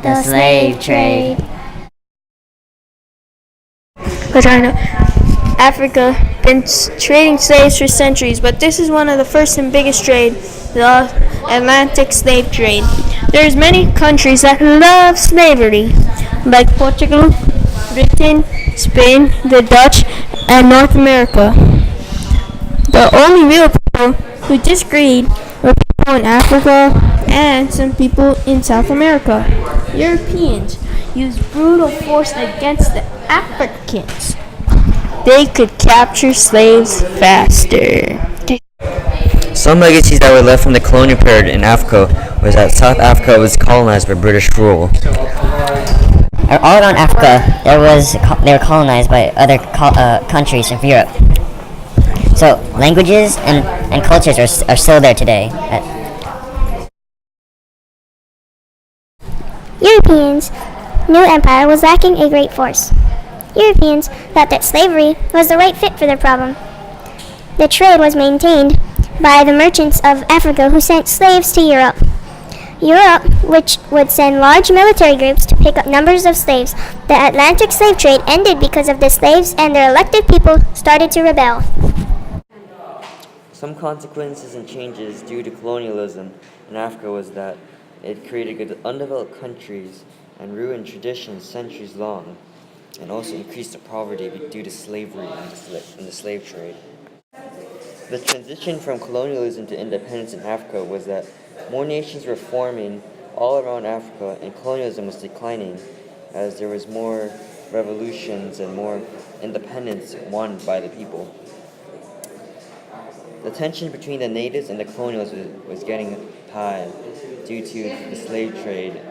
The slave trade. Vagina. Africa been trading slaves for centuries, but this is one of the first and biggest trade, the Atlantic slave trade. There's many countries that love slavery, like Portugal, Britain, Spain, the Dutch, and North America. The only real people who disagreed were people in Africa and some people in South America. Europeans used brutal force against the Africans. They could capture slaves faster. Some legacies that were left from the colonial period in Africa was that South Africa was colonized by British rule. All around Africa, they were colonized by other countries from Europe. So languages and cultures are still there today. Europeans' new empire was lacking a great force. Europeans thought that slavery was the right fit for their problem. The trade was maintained by the merchants of Africa who sent slaves to Europe. Europe, which would send large military groups to pick up numbers of slaves. The Atlantic slave trade ended because of the slaves, and their elected people started to rebel. Some consequences and changes due to colonialism in Africa was that it created undeveloped countries and ruined traditions centuries long, and also increased the poverty due to slavery and the slave trade. The transition from colonialism to independence in Africa was that more nations were forming all around Africa, and colonialism was declining as there was more revolutions and more independence won by the people. The tension between the natives and the colonials was getting high due to the slave trade